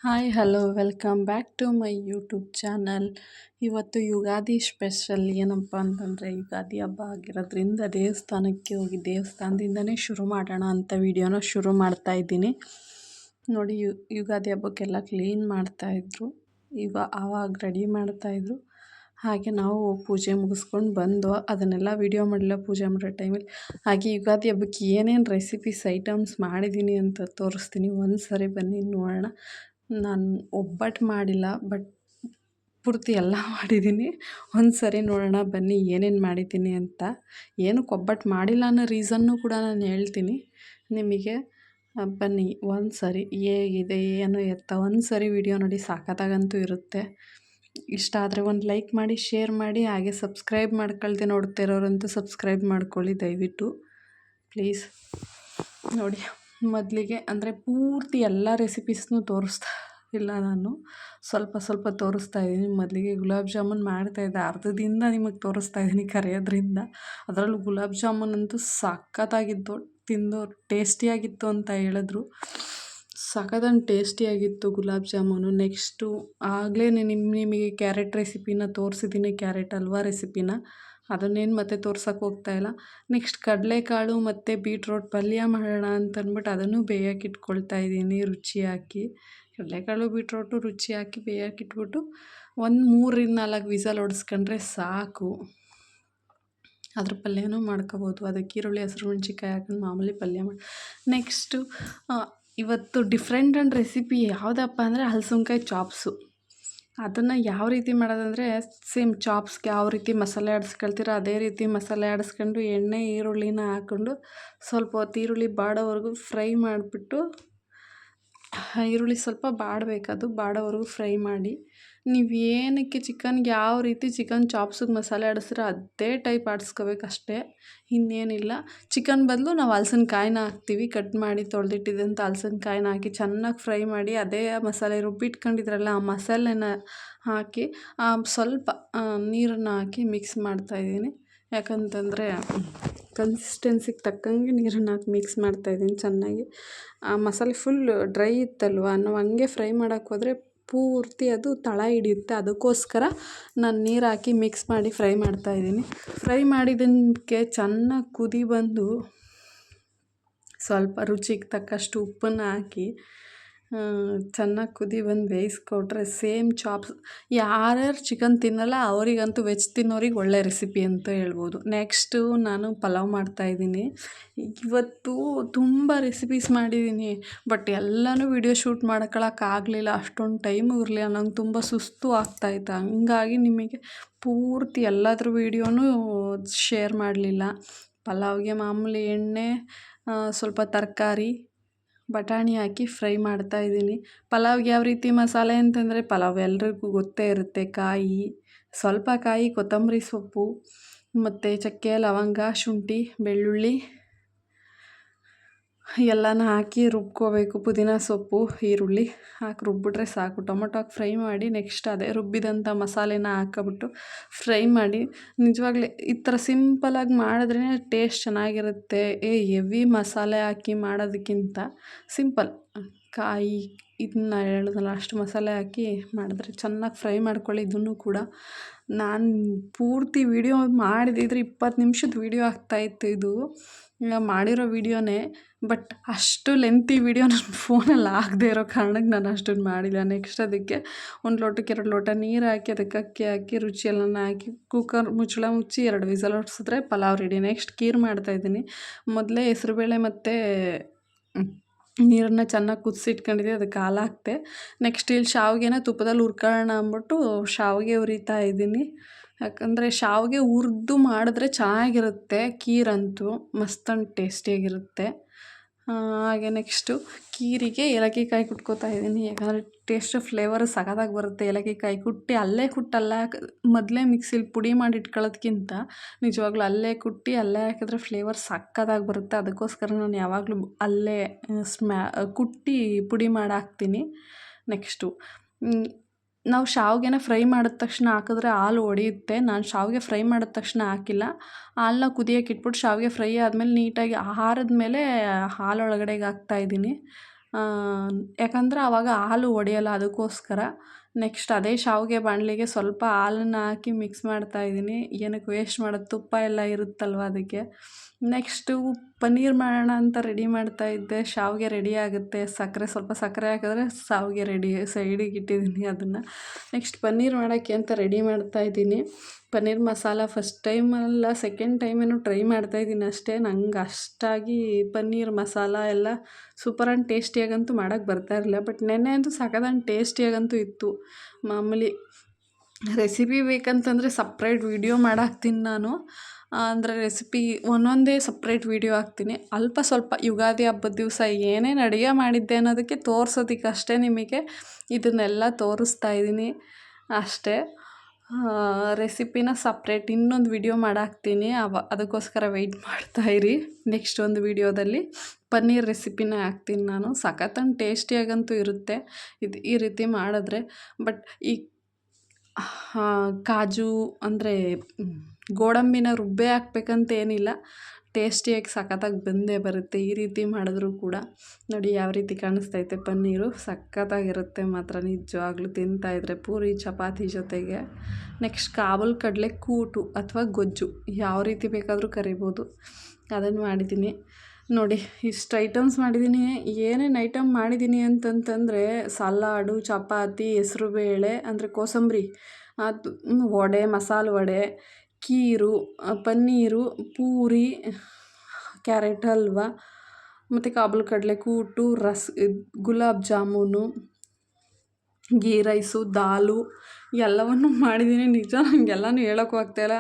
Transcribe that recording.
Hi hello welcome back to my YouTube channel. ಇವತ್ತು Ugadi special ಏನಪ್ಪ ಅಂತಂದರೆ, ಯುಗಾದಿ ಹಬ್ಬ ಆಗಿರೋದ್ರಿಂದ ದೇವಸ್ಥಾನಕ್ಕೆ ಹೋಗಿ ದೇವಸ್ಥಾನದಿಂದನೇ ಶುರು ಮಾಡೋಣ ಅಂತ ವಿಡಿಯೋನ ಶುರು ಮಾಡ್ತಾಯಿದ್ದೀನಿ. ನೋಡಿ, ಯುಗಾದಿ ಹಬ್ಬಕ್ಕೆಲ್ಲ ಕ್ಲೀನ್ ಮಾಡ್ತಾಯಿದ್ರು, ಆವಾಗ ರೆಡಿ ಮಾಡ್ತಾಯಿದ್ರು. ಹಾಗೆ ನಾವು ಪೂಜೆ ಮುಗಿಸ್ಕೊಂಡು ಬಂದು ಅದನ್ನೆಲ್ಲ ವಿಡಿಯೋ ಮಾಡಲಿಲ್ಲ ಪೂಜೆ ಮಾಡೋ ಟೈಮಲ್ಲಿ. ಹಾಗೆ ಯುಗಾದಿ ಹಬ್ಬಕ್ಕೆ ಏನೇನು ರೆಸಿಪೀಸ್ ಐಟಮ್ಸ್ ಮಾಡಿದ್ದೀನಿ ಅಂತ ತೋರಿಸ್ತೀನಿ. ಒಂದು ಸರಿ ಬನ್ನಿ ನೋಡೋಣ. ನಾನು ಒಬ್ಬಟ್ಟು ಮಾಡಿಲ್ಲ, ಬಟ್ ಪೂರ್ತಿ ಎಲ್ಲ ಮಾಡಿದ್ದೀನಿ. ಒಂದು ಸರಿ ನೋಡೋಣ ಬನ್ನಿ ಏನೇನು ಮಾಡಿದ್ದೀನಿ ಅಂತ. ಏನಕ್ಕೆ ಒಬ್ಬಟ್ಟು ಮಾಡಿಲ್ಲ ಅನ್ನೋ ರೀಸನ್ನು ಕೂಡ ನಾನು ಹೇಳ್ತೀನಿ ನಿಮಗೆ. ಬನ್ನಿ ಒಂದು ಸರಿ ಹೇಗಿದೆ ಏನು ಎತ್ತ ಒಂದು ಸರಿ ವಿಡಿಯೋ ನೋಡಿ, ಸಾಕತ್ತಾಗಂತೂ ಇರುತ್ತೆ. ಇಷ್ಟ ಆದರೆ ಒಂದು ಲೈಕ್ ಮಾಡಿ, ಶೇರ್ ಮಾಡಿ, ಹಾಗೆ ಸಬ್ಸ್ಕ್ರೈಬ್ ಮಾಡ್ಕೊಳ್ದೆ ನೋಡ್ತಿರೋರಂತೂ ಸಬ್ಸ್ಕ್ರೈಬ್ ಮಾಡ್ಕೊಳ್ಳಿ ದಯವಿಟ್ಟು ಪ್ಲೀಸ್. ನೋಡಿ, ಮೊದಲಿಗೆ ಅಂದರೆ ಪೂರ್ತಿ ಎಲ್ಲ ರೆಸಿಪೀಸ್ನೂ ತೋರಿಸ್ತಾ ಇಲ್ಲ, ನಾನು ಸ್ವಲ್ಪ ಸ್ವಲ್ಪ ತೋರಿಸ್ತಾ ಇದ್ದೀನಿ. ಮೊದಲಿಗೆ ಗುಲಾಬ್ ಜಾಮೂನ್ ಮಾಡ್ತಾಯಿದ್ದೆ, ಅರ್ಧದಿಂದ ನಿಮಗೆ ತೋರಿಸ್ತಾ ಇದ್ದೀನಿ ಕರೆಯೋದ್ರಿಂದ. ಅದರಲ್ಲೂ ಗುಲಾಬ್ ಜಾಮೂನ್ ಅಂತೂ ಸಖತ್ತಾಗಿತ್ತು, ತಿಂದು ಟೇಸ್ಟಿಯಾಗಿತ್ತು ಅಂತ ಹೇಳಿದ್ರು. ಸಖತ್ತಂಗೆ ಟೇಸ್ಟಿಯಾಗಿತ್ತು ಗುಲಾಬ್ ಜಾಮೂನು. ನೆಕ್ಸ್ಟು ಆಗಲೇ ನಿಮಗೆ ಕ್ಯಾರೆಟ್ ರೆಸಿಪಿನ ತೋರಿಸಿದ್ದೀನಿ, ಕ್ಯಾರೆಟ್ ಹಲ್ವಾ ರೆಸಿಪಿನ. ಅದನ್ನೇನು ಮತ್ತೆ ತೋರ್ಸೋಕ್ಕೆ ಹೋಗ್ತಾಯಿಲ್ಲ. ನೆಕ್ಸ್ಟ್ ಕಡಲೆಕಾಳು ಮತ್ತು ಬೀಟ್ರೋಟ್ ಪಲ್ಯ ಮಾಡೋಣ ಅಂತಂದ್ಬಿಟ್ಟು ಅದನ್ನು ಬೇಯಕ್ಕೆ ಇಟ್ಕೊಳ್ತಾ ಇದ್ದೀನಿ ರುಚಿ ಹಾಕಿ. ಕಡಲೆಕಾಳು ಬೀಟ್ರೋಟು ರುಚಿ ಹಾಕಿ ಬೇಯಕ್ಕೆ ಇಟ್ಬಿಟ್ಟು ಒಂದು 3-4 ವಿಸಲ್ ಹೊಡೆಸ್ಕೊಂಡ್ರೆ ಸಾಕು. ಅದ್ರ ಪಲ್ಯನೂ ಮಾಡ್ಕೋಬೋದು. ಅದಕ್ಕೆ ಈರುಳ್ಳಿ, ಹಸಿರುಮೆಣ್ಸಿಕಾಯಿ ಹಾಕೊಂಡು ಮಾಮೂಲಿ ಪಲ್ಯ ಮಾಡಿ. ನೆಕ್ಸ್ಟು ಇವತ್ತು ಡಿಫ್ರೆಂಟ್ ಆ್ಯಂಡ್ ರೆಸಿಪಿ ಯಾವುದಪ್ಪ ಅಂದರೆ ಹಲಸಿನ್ಕಾಯಿ ಚಾಪ್ಸು. ಅದನ್ನು ಯಾವ ರೀತಿ ಮಾಡೋದಂದರೆ, ಸೇಮ್ ಚಾಪ್ಸ್ಗೆ ಯಾವ ರೀತಿ ಮಸಾಲೆ ಆಡಿಸ್ಕೊಳ್ತೀರ ಅದೇ ರೀತಿ ಮಸಾಲೆ ಆಡಿಸ್ಕೊಂಡು ಎಣ್ಣೆ ಈರುಳ್ಳಿನ ಹಾಕ್ಕೊಂಡು ಸ್ವಲ್ಪ ಹೊತ್ತು ಈರುಳ್ಳಿ ಬಾಡೋವರೆಗೂ ಫ್ರೈ ಮಾಡಿಬಿಟ್ಟು, ಈರುಳ್ಳಿ ಸ್ವಲ್ಪ ಬಾಡಬೇಕದು, ಬಾಡೋವರೆಗೂ ಫ್ರೈ ಮಾಡಿ. ನೀವು ಏನಕ್ಕೆ ಚಿಕನ್ಗೆ ಯಾವ ರೀತಿ ಚಿಕನ್ ಚಾಪ್ಸಿಗೆ ಮಸಾಲೆ ಆಡಿಸ್ತೀರೋ ಅದೇ ಟೈಪ್ ಆಡಿಸ್ಕೋಬೇಕಷ್ಟೇ, ಇನ್ನೇನಿಲ್ಲ. ಚಿಕನ್ ಬದಲು ನಾವು ಹಲಸಿನ್ಕಾಯಿನ ಹಾಕ್ತೀವಿ, ಕಟ್ ಮಾಡಿ ತೊಳೆದಿಟ್ಟಿದ್ದಂಥ ಹಲಸಿನ್ಕಾಯಿನ ಹಾಕಿ ಚೆನ್ನಾಗಿ ಫ್ರೈ ಮಾಡಿ, ಅದೇ ಮಸಾಲೆ ರುಬ್ಬಿಟ್ಕೊಂಡಿದ್ರಲ್ಲ ಆ ಮಸಾಲೆನ ಹಾಕಿ ಸ್ವಲ್ಪ ನೀರನ್ನು ಹಾಕಿ ಮಿಕ್ಸ್ ಮಾಡ್ತಾಯಿದ್ದೀನಿ. ಯಾಕಂತಂದರೆ ಕನ್ಸಿಸ್ಟೆನ್ಸಿಗೆ ತಕ್ಕಂಗೆ ನೀರನ್ನು ಹಾಕಿ ಮಿಕ್ಸ್ ಮಾಡ್ತಾಯಿದ್ದೀನಿ ಚೆನ್ನಾಗಿ. ಆ ಮಸಾಲೆ ಫುಲ್ ಡ್ರೈ ಇತ್ತಲ್ವ, ನಾವು ಹಂಗೆ ಫ್ರೈ ಮಾಡೋಕ್ಕೆ ಹೋದರೆ ಪೂರ್ತಿ ಅದು ತಳ ಹಿಡಿಯುತ್ತೆ. ಅದಕ್ಕೋಸ್ಕರ ನಾನು ನೀರು ಹಾಕಿ ಮಿಕ್ಸ್ ಮಾಡಿ ಫ್ರೈ ಮಾಡ್ತಾಯಿದ್ದೀನಿ. ಫ್ರೈ ಮಾಡಿದ್ದಕ್ಕೆ ಚೆನ್ನಾಗಿ ಕುದಿ ಬಂದು ಸ್ವಲ್ಪ ರುಚಿಗೆ ತಕ್ಕಷ್ಟು ಉಪ್ಪನ್ನು ಹಾಕಿ ಚೆನ್ನಾಗಿ ಕುದಿ ಬಂದು ಬೇಯಿಸ್ಕೊಟ್ರೆ ಸೇಮ್ ಚಾಪ್ಸ್. ಯಾರ್ಯಾರು ಚಿಕನ್ ತಿನ್ನಲ್ಲ ಅವರಿಗಂತೂ, ವೆಜ್ ತಿನ್ನೋರಿಗೆ ಒಳ್ಳೆ ರೆಸಿಪಿ ಅಂತ ಹೇಳ್ಬೋದು. ನೆಕ್ಸ್ಟು ನಾನು ಪಲಾವ್ ಮಾಡ್ತಾಯಿದ್ದೀನಿ. ಇವತ್ತು ತುಂಬ ರೆಸಿಪೀಸ್ ಮಾಡಿದ್ದೀನಿ, ಬಟ್ ಎಲ್ಲನೂ ವಿಡಿಯೋ ಶೂಟ್ ಮಾಡ್ಕೊಳಕ್ಕಾಗಲಿಲ್ಲ, ಅಷ್ಟೊಂದು ಟೈಮು ಇರಲಿಲ್ಲ. ನಂಗೆ ತುಂಬ ಸುಸ್ತು ಆಗ್ತಾಯಿತ್ತು, ಹಂಗಾಗಿ ನಿಮಗೆ ಪೂರ್ತಿ ಎಲ್ಲದ್ರ ವೀಡಿಯೋನೂ ಶೇರ್ ಮಾಡಲಿಲ್ಲ. ಪಲಾವ್ಗೆ ಮಾಮೂಲಿ ಎಣ್ಣೆ, ಸ್ವಲ್ಪ ತರಕಾರಿ, ಬಟಾಣಿ ಹಾಕಿ ಫ್ರೈ ಮಾಡ್ತಾಯಿದ್ದೀನಿ. ಪಲಾವ್ಗೆ ಯಾವ ರೀತಿ ಮಸಾಲೆ ಅಂತಂದರೆ, ಪಲಾವ್ ಎಲ್ರಿಗೂ ಗೊತ್ತೇ ಇರುತ್ತೆ. ಸ್ವಲ್ಪ ಕಾಯಿ, ಕೊತ್ತಂಬರಿ ಸೊಪ್ಪು ಮತ್ತು ಚಕ್ಕೆ, ಲವಂಗ, ಶುಂಠಿ, ಬೆಳ್ಳುಳ್ಳಿ ಎಲ್ಲನ ಹಾಕಿ ರುಬ್ಕೋಬೇಕು. ಪುದೀನ ಸೊಪ್ಪು, ಈರುಳ್ಳಿ ಹಾಕಿ ರುಬ್ಬಿಟ್ರೆ ಸಾಕು. ಟೊಮೊಟೊ ಹಾಕಿ ಫ್ರೈ ಮಾಡಿ, ನೆಕ್ಸ್ಟ್ ಅದೇ ರುಬ್ಬಿದಂಥ ಮಸಾಲೆನ ಹಾಕ್ಕೊಬಿಟ್ಟು ಫ್ರೈ ಮಾಡಿ. ನಿಜವಾಗ್ಲೂ ಈ ಥರ ಸಿಂಪಲಾಗಿ ಮಾಡಿದ್ರೇ ಟೇಸ್ಟ್ ಚೆನ್ನಾಗಿರುತ್ತೆ. ಹೆವಿ ಮಸಾಲೆ ಹಾಕಿ ಮಾಡೋದಕ್ಕಿಂತ ಸಿಂಪಲ್ ಕಾಯಿ ಇದನ್ನ ಹೇಳಿದ್ನಲ್ಲ ಅಷ್ಟು ಮಸಾಲೆ ಹಾಕಿ ಮಾಡಿದ್ರೆ ಚೆನ್ನಾಗಿ ಫ್ರೈ ಮಾಡ್ಕೊಳ್ಳಿ. ಇದನ್ನು ಕೂಡ ನಾನು ಪೂರ್ತಿ ವೀಡಿಯೋ ಮಾಡಿದಿದ್ರೆ 20 ನಿಮಿಷದ ವೀಡಿಯೋ ಆಗ್ತಾಯಿತ್ತು. ಇದು ಮಾಡಿರೋ ವೀಡಿಯೋನೇ, ಬಟ್ ಅಷ್ಟು ಲೆಂತಿ ವೀಡಿಯೋ ನನ್ನ ಫೋನಲ್ಲಿ ಆಗದೆ ಇರೋ ಕಾರಣಕ್ಕೆ ನಾನು ಅಷ್ಟೊಂದು ಮಾಡಿಲ್ಲ. ನೆಕ್ಸ್ಟ್ ಅದಕ್ಕೆ 1 ಲೋಟಕ್ಕೆ 2 ಲೋಟ ನೀರು ಹಾಕಿ, ಅದಕ್ಕೆ ಅಕ್ಕಿ ಹಾಕಿ, ರುಚಿ ಎಲ್ಲನ ಹಾಕಿ, ಕುಕ್ಕರ್ ಮುಚ್ಚಳ ಮುಚ್ಚಿ 2 ವಿಸಲ್ ಹೊಡ್ಸಿದ್ರೆ ಪಲಾವ್ ರೆಡಿ. ನೆಕ್ಸ್ಟ್ ಕೀರ್ ಮಾಡ್ತಾಯಿದ್ದೀನಿ. ಮೊದಲೇ ಹೆಸರುಬೇಳೆ ಮತ್ತು ನೀರನ್ನು ಚೆನ್ನಾಗಿ ಕುದಿಸಿಟ್ಕೊಂಡಿದ್ದೆ, ಅದಕ್ಕೆ ಹಾಲು ಹಾಕಿದೆ. ನೆಕ್ಸ್ಟ್ ಇಲ್ಲಿ ಶಾವಿಗೆನ ತುಪ್ಪದಲ್ಲಿ ಹುರ್ಕೊಳ್ಳೋಣ ಅಂದ್ಬಿಟ್ಟು ಶಾವಿಗೆ ಹುರಿತಾ ಇದ್ದೀನಿ. ಯಾಕಂದರೆ ಶಾವಿಗೆ ಹುರಿದು ಮಾಡಿದ್ರೆ ಚೆನ್ನಾಗಿರುತ್ತೆ, ಕೀರಂತೂ ಮಸ್ತಂದು ಟೇಸ್ಟಿಯಾಗಿರುತ್ತೆ. ಹಾಗೆ ನೆಕ್ಸ್ಟು ಕೀರಿಗೆ ಏಲಕ್ಕಿ ಕಾಯಿ ಕುಟ್ಕೋತಾ ಇದ್ದೀನಿ. ಯಾಕಂದರೆ ಟೇಸ್ಟ್ ಫ್ಲೇವರು ಸಖತ್ತಾಗಿ ಬರುತ್ತೆ. ಏಲಕ್ಕಿ ಕಾಯಿ ಕುಟ್ಟಿ ಅಲ್ಲೇ ಕುಟ್ಟಲ್ಲ, ಮೊದಲೇ ಮಿಕ್ಸಿಲಿ ಪುಡಿ ಮಾಡಿ ಇಟ್ಕೊಳ್ಳೋದ್ಕಿಂತ ನಿಜವಾಗ್ಲೂ ಅಲ್ಲೇ ಕುಟ್ಟಿ ಅಲ್ಲೇ ಹಾಕಿದ್ರೆ ಫ್ಲೇವರ್ ಸಖತ್ತಾಗಿ ಬರುತ್ತೆ. ಅದಕ್ಕೋಸ್ಕರ ನಾನು ಯಾವಾಗಲೂ ಅಲ್ಲೇ ಕುಟ್ಟಿ ಪುಡಿ ಮಾಡಿ ಹಾಕ್ತೀನಿ. ನೆಕ್ಸ್ಟು ನಾವು ಶಾವಿಗೆನ ಫ್ರೈ ಮಾಡಿದ ತಕ್ಷಣ ಹಾಕಿದ್ರೆ ಹಾಲು ಒಡೆಯುತ್ತೆ. ನಾನು ಶಾವಿಗೆ ಫ್ರೈ ಮಾಡಿದ ತಕ್ಷಣ ಹಾಕಿಲ್ಲ, ಹಾಲನ್ನ ಕುದಿಯೋಕೆ ಇಟ್ಬಿಟ್ಟು ಶಾವಿಗೆ ಫ್ರೈ ಆದಮೇಲೆ ನೀಟಾಗಿ ಆರಿದ್ಮೇಲೆ ಹಾಲೊಳಗಡೆಗೆ ಹಾಕ್ತಾಯಿದ್ದೀನಿ. ಯಾಕಂದ್ರೆ ಆವಾಗ ಹಾಲು ಒಡೆಯಲ್ಲ, ಅದಕ್ಕೋಸ್ಕರ. ನೆಕ್ಸ್ಟ್ ಅದೇ ಶಾವಿಗೆ ಬಾಣಲಿಗೆ ಸ್ವಲ್ಪ ಹಾಲನ್ನು ಹಾಕಿ ಮಿಕ್ಸ್ ಮಾಡ್ತಾಯಿದ್ದೀನಿ. ಏನಕ್ಕೆ ವೇಸ್ಟ್ ಮಾಡೋದು, ತುಪ್ಪ ಎಲ್ಲ ಇರುತ್ತಲ್ವ ಅದಕ್ಕೆ. ನೆಕ್ಸ್ಟು ಪನ್ನೀರ್ ಮಾಡೋಣ ಅಂತ ರೆಡಿ ಮಾಡ್ತಾಯಿದ್ದೆ. ಶಾವಿಗೆ ರೆಡಿ ಆಗುತ್ತೆ, ಸ್ವಲ್ಪ ಸಕ್ಕರೆ ಹಾಕಿದ್ರೆ ಶಾವಿಗೆ ರೆಡಿ. ಸೈಡಿಗೆ ಇಟ್ಟಿದ್ದೀನಿ ಅದನ್ನು. ನೆಕ್ಸ್ಟ್ ಪನ್ನೀರ್ ಮಾಡೋಕ್ಕೆ ಅಂತ ರೆಡಿ ಮಾಡ್ತಾಯಿದ್ದೀನಿ. ಪನ್ನೀರ್ ಮಸಾಲ ಫಸ್ಟ್ ಟೈಮಲ್ಲ ಸೆಕೆಂಡ್ ಟೈಮೇನೋ ಟ್ರೈ ಮಾಡ್ತಾಯಿದ್ದೀನಿ ಅಷ್ಟೇ. ನಂಗೆ ಅಷ್ಟಾಗಿ ಪನ್ನೀರ್ ಮಸಾಲ ಎಲ್ಲ ಸೂಪರ್ ಆ್ಯಂಡ್ ಟೇಸ್ಟಿಯಾಗಂತೂ ಮಾಡೋಕ್ಕೆ ಬರ್ತಾ ಇರಲಿಲ್ಲ. ಬಟ್ ನೆನ್ನೆ ಅಂತೂ ಸಖತ್ತಾಗಿ ಟೇಸ್ಟಿಯಾಗಂತೂ ಇತ್ತು. ಮಾಮೂಲಿ ರೆಸಿಪಿ ಬೇಕಂತಂದರೆ ಸಪ್ರೇಟ್ ವೀಡಿಯೋ ಮಾಡಾಕ್ತೀನಿ ನಾನು. ಅಂದರೆ ರೆಸಿಪಿ ಒಂದೊಂದೇ ಸಪ್ರೇಟ್ ವೀಡಿಯೋ ಹಾಕ್ತೀನಿ. ಅಲ್ಪ ಸ್ವಲ್ಪ ಯುಗಾದಿ ಹಬ್ಬದ ದಿವಸ ಏನೇನು ಅಡುಗೆ ಮಾಡಿದ್ದೆ ಅನ್ನೋದಕ್ಕೆ ತೋರ್ಸೋದಕ್ಕಷ್ಟೇ ನಿಮಗೆ ಇದನ್ನೆಲ್ಲ ತೋರಿಸ್ತಾ ಇದ್ದೀನಿ ಅಷ್ಟೇ. ರೆಸಿಪಿನ ಸಪ್ರೇಟ್ ಇನ್ನೊಂದು ವಿಡಿಯೋ ಮಾಡಾಕ್ತೀನಿ. ಅದಕ್ಕೋಸ್ಕರ ವೆಯ್ಟ್ ಮಾಡ್ತಾಯಿರಿ. ನೆಕ್ಸ್ಟ್ ಒಂದು ವಿಡಿಯೋದಲ್ಲಿ ಪನ್ನೀರ್ ರೆಸಿಪಿನ ಹಾಕ್ತೀನಿ ನಾನು. ಸಖತ್ತಾಗಿ ಟೇಸ್ಟಿಯಾಗಂತೂ ಇರುತ್ತೆ ಈ ರೀತಿ ಮಾಡಿದ್ರೆ. ಬಟ್ ಈ ಕಾಜು ಅಂದರೆ ಗೋಡಂಬಿನ ರುಬ್ಬೆ ಹಾಕ್ಬೇಕಂತ ಏನಿಲ್ಲ, ಟೇಸ್ಟಿಯಾಗಿ ಸಖತ್ತಾಗಿ ಬಂದೇ ಬರುತ್ತೆ ಈ ರೀತಿ ಮಾಡಿದ್ರೂ ಕೂಡ. ನೋಡಿ ಯಾವ ರೀತಿ ಕಾಣಿಸ್ತೈತೆ ಪನ್ನೀರು, ಸಖತ್ತಾಗಿರುತ್ತೆ ಮಾತ್ರ ನಿಜವಾಗ್ಲೂ ತಿಂತಾಯಿದ್ರೆ ಪೂರಿ ಚಪಾತಿ ಜೊತೆಗೆ. ನೆಕ್ಸ್ಟ್ ಕಾಬೂಲ್ ಕಡಲೆ ಕೂಟು ಅಥವಾ ಗೊಜ್ಜು ಯಾವ ರೀತಿ ಬೇಕಾದರೂ ಕರಿಬೋದು, ಅದನ್ನು ಮಾಡಿದ್ದೀನಿ. ನೋಡಿ ಇಷ್ಟು ಐಟಮ್ಸ್ ಮಾಡಿದ್ದೀನಿ. ಏನೇನು ಐಟಮ್ ಮಾಡಿದ್ದೀನಿ ಅಂತಂತಂದರೆ ಸಲಾಡು, ಚಪಾತಿ, ಹೆಸ್ರುಬೇಳೆ ಅಂದರೆ ಕೋಸಂಬರಿ, ಅದು ವಡೆ, ಮಸಾಲೆ ವಡೆ, ಕೀರು, ಪನ್ನೀರು, ಪೂರಿ, ಕ್ಯಾರೆಟ್ ಹಲ್ವ, ಮತ್ತು ಕಾಬೂಲ್ ಕಡಲೆ ಕೂಟು, ಗುಲಾಬ್ ಜಾಮೂನು, ಗೀ ರೈಸು, ದಾಲು ಎಲ್ಲವನ್ನೂ ಮಾಡಿದ್ದೀನಿ. ನಿಜ ನಂಗೆಲ್ಲನೂ ಹೇಳೋಕ್ಕೂ ಆಗ್ತಾಯಿಲ್ಲ.